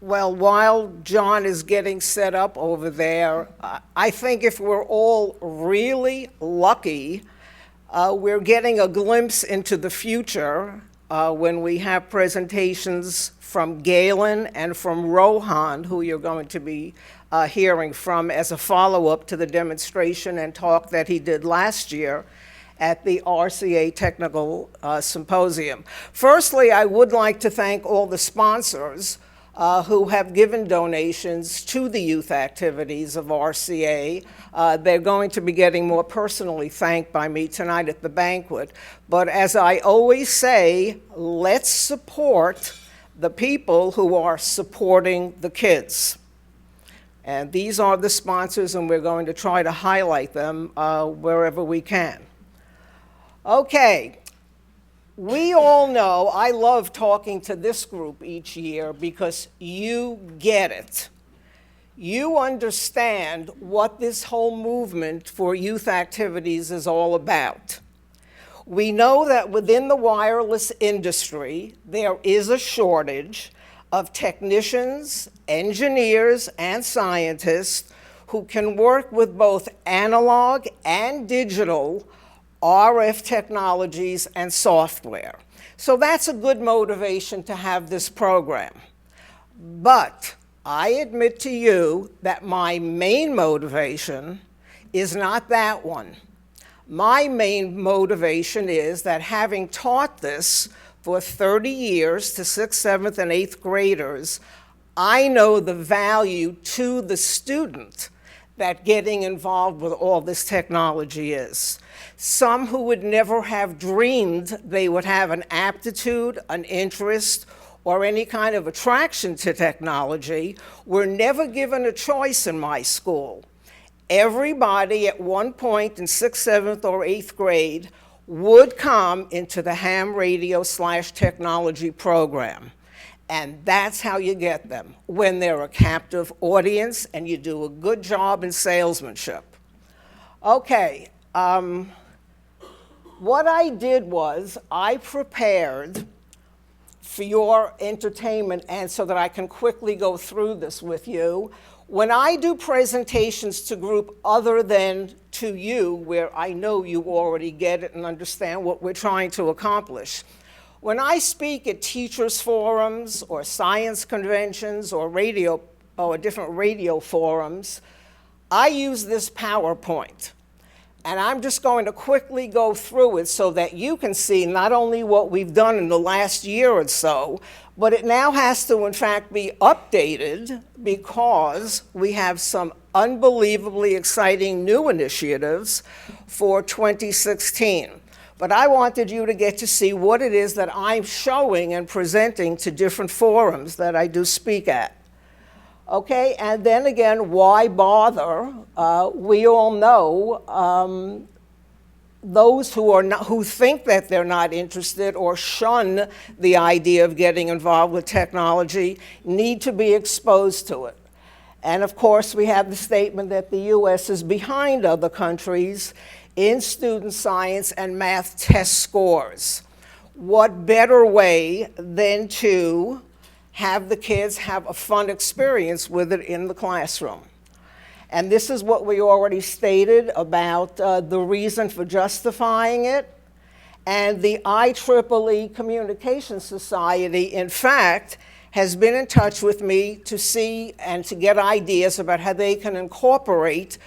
Well, while John is getting set up over there, I think if we're all really lucky, we're getting a glimpse into the future when we have presentations from Galen and from Rohan, who you're going to be hearing from as a follow-up to the demonstration and talk that he did last year at the RCA Technical Symposium. Firstly, I would like to thank all the sponsors who have given donations to the youth activities of RCA. They're going to be getting more personally thanked by me tonight at the banquet. But as I always say, let's support the people who are supporting the kids. And these are the sponsors, and we're going to try to highlight them wherever we can. Okay. We all know I love talking to this group each year because you get it. You understand what this whole movement for youth activities is all about. We know that within the wireless industry, there is a shortage of technicians, engineers, and scientists who can work with both analog and digital RF technologies and software. So that's a good motivation to have this program. But I admit to you that my main motivation is not that one. My main motivation is that having taught this for 30 years to 6th, 7th, and 8th graders, I know the value to the student that getting involved with all this technology is. Some who would never have dreamed they would have an aptitude, an interest, or any kind of attraction to technology were never given a choice in my school. Everybody at one point in 6th, 7th, or 8th grade would come into the ham radio/technology program. And that's how you get them, when they're a captive audience and you do a good job in salesmanship. Okay, what I did was I prepared for your entertainment and so that I can quickly go through this with you. When I do presentations to group other than to you, where I know you already get it and understand what we're trying to accomplish, when I speak at teachers' forums or science conventions or different radio forums, I use this PowerPoint. And I'm just going to quickly go through it so that you can see not only what we've done in the last year or so, but it now has to, in fact, be updated because we have some unbelievably exciting new initiatives for 2016. But I wanted you to get to see what it is that I'm showing and presenting to different forums that I do speak at. Okay, and then again, why bother? We all know those who think that they're not interested or shun the idea of getting involved with technology need to be exposed to it. And of course, we have the statement that the US is behind other countries in student science and math test scores. What better way than to have the kids have a fun experience with it in the classroom? And this is what we already stated about the reason for justifying it. And the IEEE Communication Society, in fact, has been in touch with me to see and to get ideas about how they can incorporate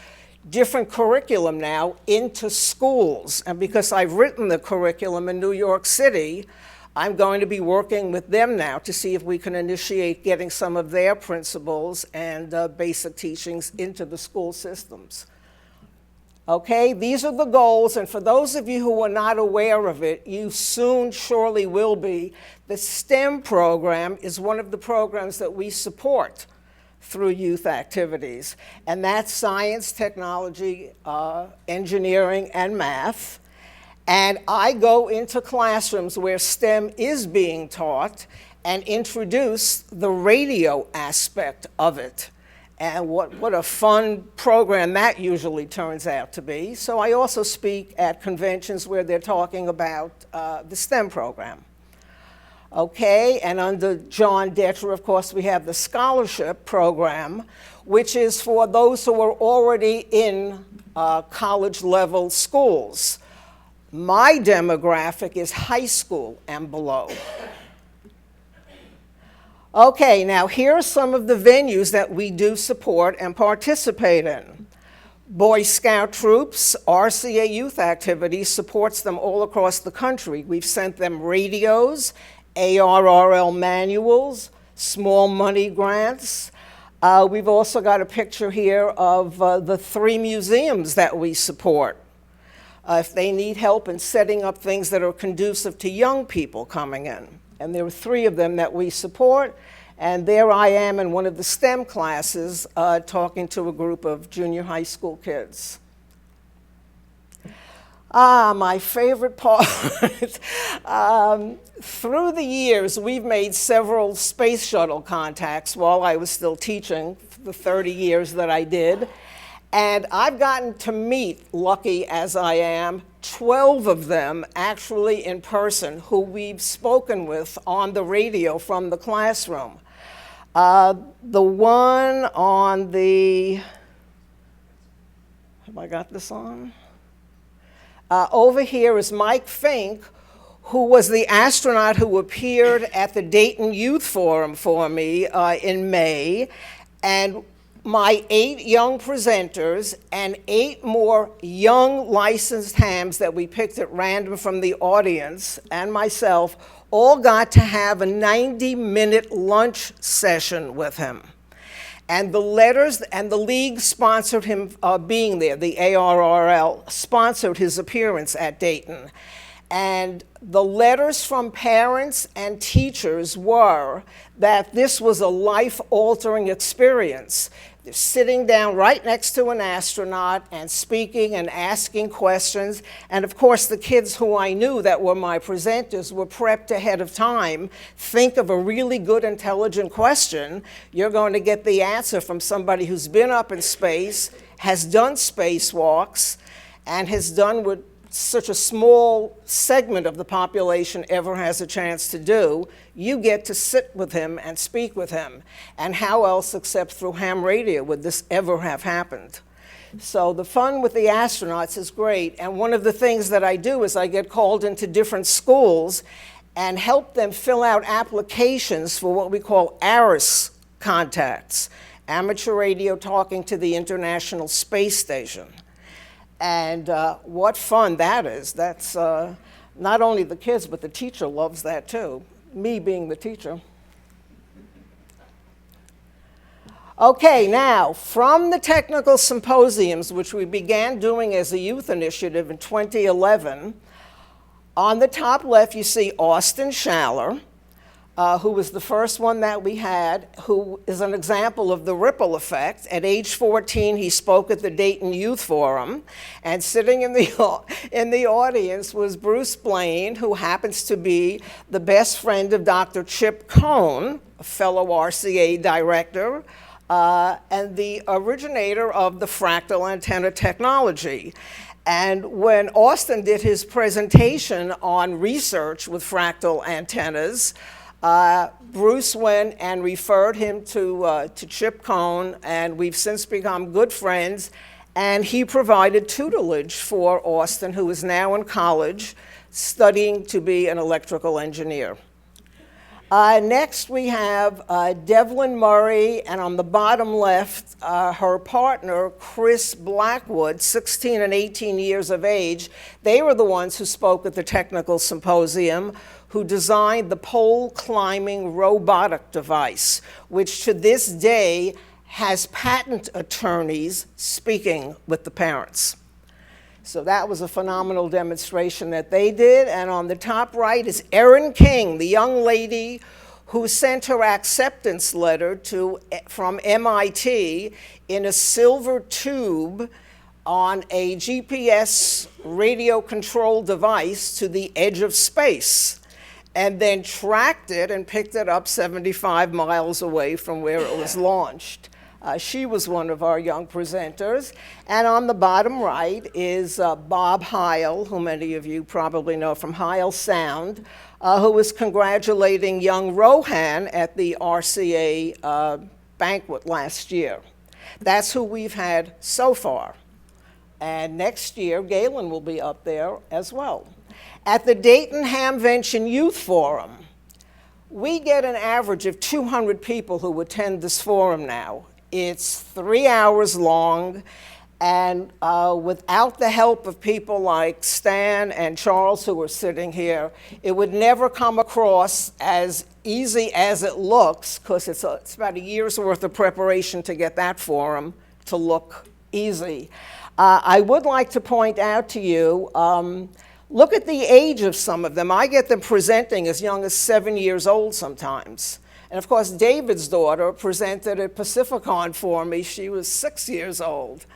different curriculum now into schools. And because I've written the curriculum in New York City, I'm going to be working with them now to see if we can initiate getting some of their principles and basic teachings into the school systems. Okay, these are the goals, and for those of you who are not aware of it, you soon surely will be. The STEM program is one of the programs that we support through youth activities, and that's science, technology, engineering, and math. And I go into classrooms where STEM is being taught and introduce the radio aspect of it. And what a fun program that usually turns out to be. So I also speak at conventions where they're talking about the STEM program. Okay, and under John Detra, of course, we have the scholarship program, which is for those who are already in college-level schools. My demographic is high school and below. Okay, now here are some of the venues that we do support and participate in. Boy Scout troops, RCA youth activities supports them all across the country. We've sent them radios, ARRL manuals, small money grants. We've also got a picture here of the 3 museums that we support. If they need help in setting up things that are conducive to young people coming in. And there are 3 of them that we support. And there I am in one of the STEM classes talking to a group of junior high school kids. My favorite part. Through the years, we've made several space shuttle contacts while I was still teaching, for the 30 years that I did. And I've gotten to meet, lucky as I am, 12 of them actually in person who we've spoken with on the radio from the classroom. The one on the, have I got this on? Over here is Mike Fink, who was the astronaut who appeared at the Dayton Youth Forum for me in May. And my 8 young presenters and 8 more young licensed hams that we picked at random from the audience and myself all got to have a 90-minute lunch session with him. And the letters and the league sponsored him being there. The ARRL sponsored his appearance at Dayton. And the letters from parents and teachers were that this was a life-altering experience. They're sitting down right next to an astronaut and speaking and asking questions. And of course, the kids who I knew that were my presenters were prepped ahead of time. Think of a really good, intelligent question. You're going to get the answer from somebody who's been up in space, has done spacewalks, and has done what such a small segment of the population ever has a chance to do. You get to sit with him and speak with him. And how else except through ham radio would this ever have happened? So the fun with the astronauts is great. And one of the things that I do is I get called into different schools and help them fill out applications for what we call ARIS contacts, amateur radio talking to the International Space Station. And what fun that is. That's not only the kids, but the teacher loves that too, me being the teacher. Okay, now, from the technical symposiums, which we began doing as a youth initiative in 2011, on the top left you see Austin Schaller, who was the first one that we had, who is an example of the ripple effect. At age 14, he spoke at the Dayton Youth Forum, and sitting in the audience was Bruce Blaine, who happens to be the best friend of Dr. Chip Cohn, a fellow RCA director, and the originator of the fractal antenna technology. And when Austin did his presentation on research with fractal antennas, Bruce went and referred him to Chip Cohn, and we've since become good friends. And he provided tutelage for Austin, who is now in college, studying to be an electrical engineer. Next, we have Devlin Murray, and on the bottom left, her partner, Chris Blackwood, 16 and 18 years of age. They were the ones who spoke at the technical symposium, who designed the pole climbing robotic device, which to this day has patent attorneys speaking with the parents. So that was a phenomenal demonstration that they did. And on the top right is Erin King, the young lady who sent her acceptance letter from MIT in a silver tube on a GPS radio control device to the edge of space, and then tracked it and picked it up 75 miles away from where it was launched. She was one of our young presenters. And on the bottom right is Bob Heil, who many of you probably know from Heil Sound, who was congratulating young Rohan at the RCA banquet last year. That's who we've had so far. And next year, Galen will be up there as well. At the Dayton Hamvention Youth Forum, we get an average of 200 people who attend this forum now. It's 3 hours long, and without the help of people like Stan and Charles, who are sitting here, it would never come across as easy as it looks, because it's about a year's worth of preparation to get that forum to look easy. I would like to point out to you, look at the age of some of them. I get them presenting as young as 7 years old sometimes. And of course, David's daughter presented at Pacificon for me. She was 6 years old.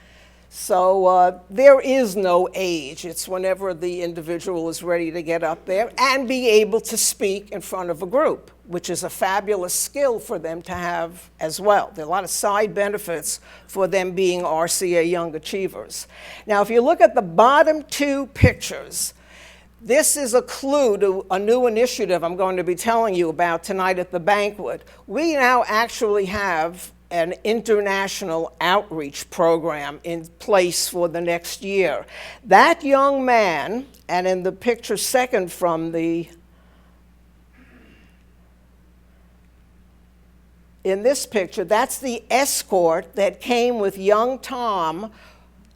So there is no age. It's whenever the individual is ready to get up there and be able to speak in front of a group, which is a fabulous skill for them to have as well. There are a lot of side benefits for them being RCA Young Achievers. Now, if you look at the bottom two pictures, this is a clue to a new initiative I'm going to be telling you about tonight at the banquet. We now actually have an international outreach program in place for the next year. That young man, and in the picture second from in this picture, that's the escort that came with young Tom,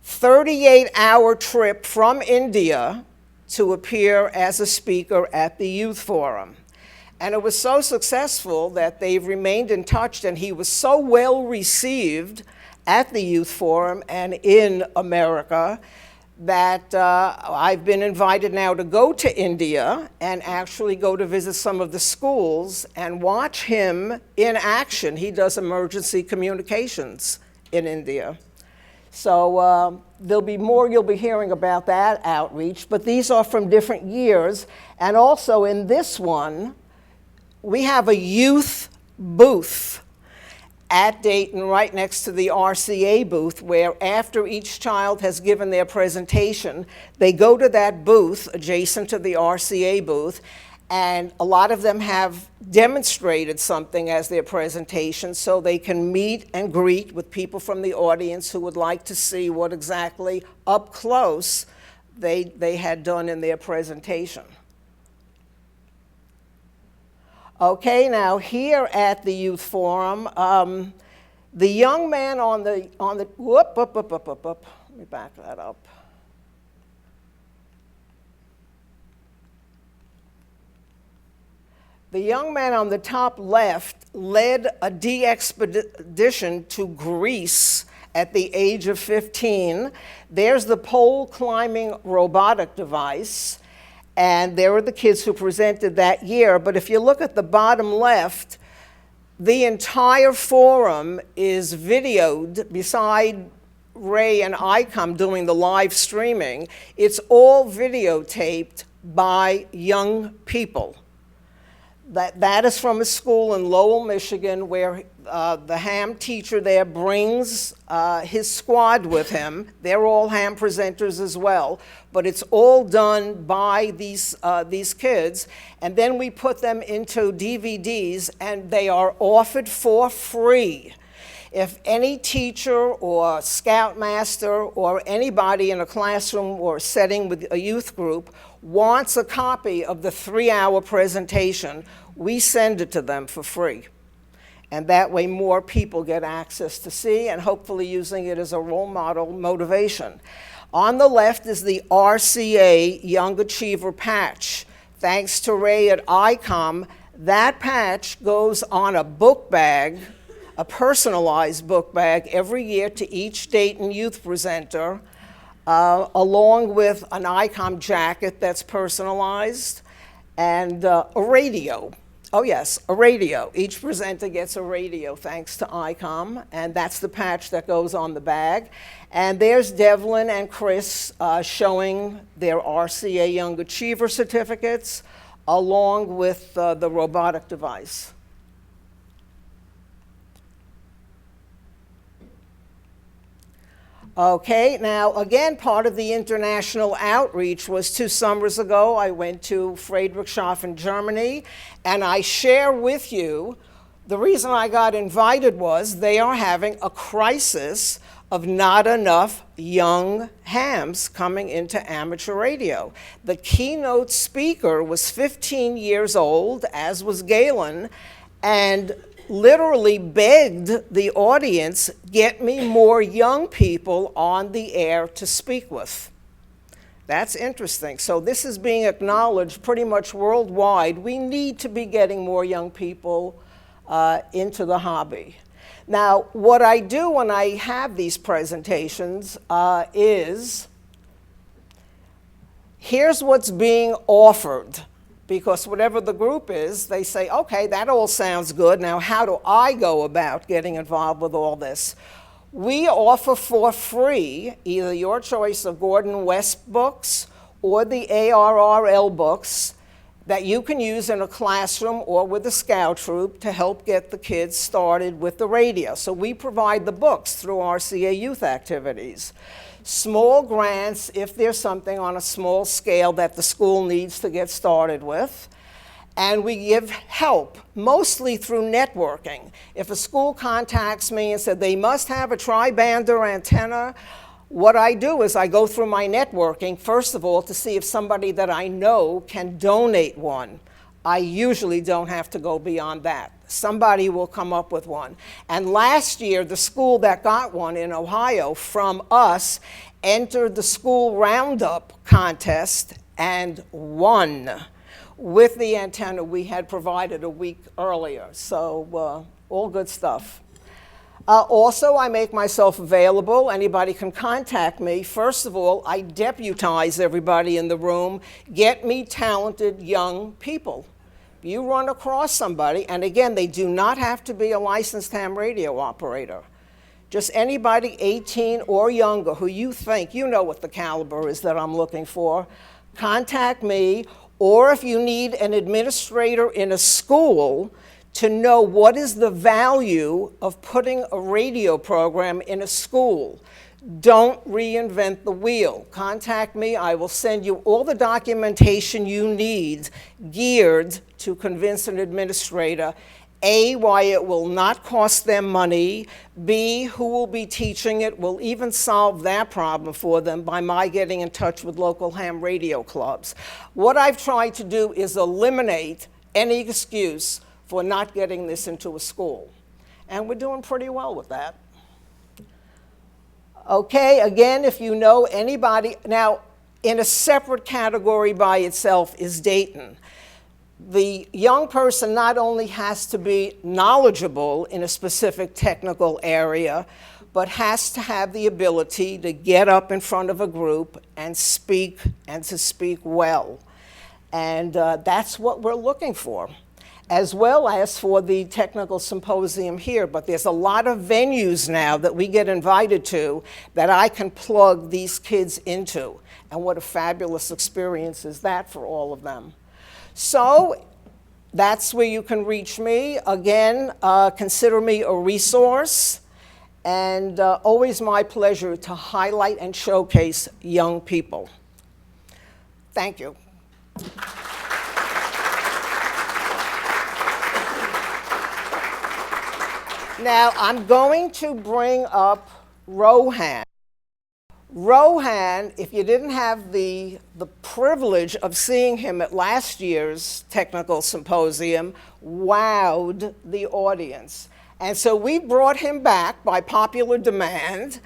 38-hour trip from India to appear as a speaker at the Youth Forum. And it was so successful that they've remained in touch, and he was so well received at the Youth Forum and in America that I've been invited now to go to India and actually go to visit some of the schools and watch him in action. He does emergency communications in India. So there'll be more you'll be hearing about that outreach, but these are from different years. And also in this one, we have a youth booth at Dayton right next to the RCA booth, where after each child has given their presentation, they go to that booth adjacent to the RCA booth, and a lot of them have demonstrated something as their presentation so they can meet and greet with people from the audience who would like to see what exactly up close they had done in their presentation. Okay, now here at the Youth Forum, the young man on the let me back that up. The young man on the top left led a de-expedition to Greece at the age of 15. There's the pole climbing robotic device. And there were the kids who presented that year. But if you look at the bottom left, the entire forum is videoed beside Ray and Icom doing the live streaming. It's all videotaped by young people. That is from a school in Lowell, Michigan, where the ham teacher there brings his squad with him. They're all ham presenters as well, but it's all done by these kids. And then we put them into DVDs, and they are offered for free. If any teacher or scoutmaster or anybody in a classroom or setting with a youth group wants a copy of the 3-hour presentation, we send it to them for free. And that way more people get access to see, and hopefully using it as a role model motivation. On the left is the RCA Young Achiever patch. Thanks to Ray at Icom, that patch goes on a book bag, a personalized book bag, every year to each Dayton youth presenter, along with an Icom jacket that's personalized, and a radio. Oh yes, a radio. Each presenter gets a radio thanks to Icom, and that's the patch that goes on the bag. And there's Devlin and Chris showing their RCA Young Achiever certificates, along with the robotic device. Okay, now again, part of the international outreach was 2 summers ago. I went to Friedrichshafen, Germany, and I share with you the reason I got invited was they are having a crisis of not enough young hams coming into amateur radio. The keynote speaker was 15 years old, as was Galen, and literally begged the audience, get me more young people on the air to speak with. That's interesting. So this is being acknowledged pretty much worldwide. We need to be getting more young people into the hobby. Now, what I do when I have these presentations is, here's what's being offered. Because whatever the group is, they say, okay, that all sounds good. Now, how do I go about getting involved with all this? We offer for free either your choice of Gordon West books or the ARRL books that you can use in a classroom or with a scout troop to help get the kids started with the radio. So we provide the books through RCA youth activities. Small grants if there's something on a small scale that the school needs to get started with. And we give help, mostly through networking. If a school contacts me and said they must have a tri-bander antenna, what I do is I go through my networking, first of all, to see if somebody that I know can donate one. I usually don't have to go beyond that. Somebody will come up with one. And last year, the school that got one in Ohio from us entered the school roundup contest and won with the antenna we had provided a week earlier. So all good stuff. Also, I make myself available. Anybody can contact me. First of all, I deputize everybody in the room. Get me talented young people. You run across somebody, and again, they do not have to be a licensed ham radio operator. Just anybody 18 or younger who you think, you know what the caliber is that I'm looking for, contact me. Or if you need an administrator in a school to know what is the value of putting a radio program in a school, don't reinvent the wheel. Contact me. I will send you all the documentation you need geared to convince an administrator, A, why it will not cost them money, B, who will be teaching it, will even solve that problem for them by my getting in touch with local ham radio clubs. What I've tried to do is eliminate any excuse for not getting this into a school. And we're doing pretty well with that. Okay, again, if you know anybody, now in a separate category by itself is Dayton. The young person not only has to be knowledgeable in a specific technical area, but has to have the ability to get up in front of a group and speak, and to speak well. And that's what we're looking for, as well as for the technical symposium here. But there's a lot of venues now that we get invited to that I can plug these kids into. And what a fabulous experience is that for all of them. So that's where you can reach me. Again, consider me a resource. And always my pleasure to highlight and showcase young people. Thank you. Now, I'm going to bring up Rohan. Rohan, if you didn't have the privilege of seeing him at last year's technical symposium, wowed the audience. And so we brought him back by popular demand.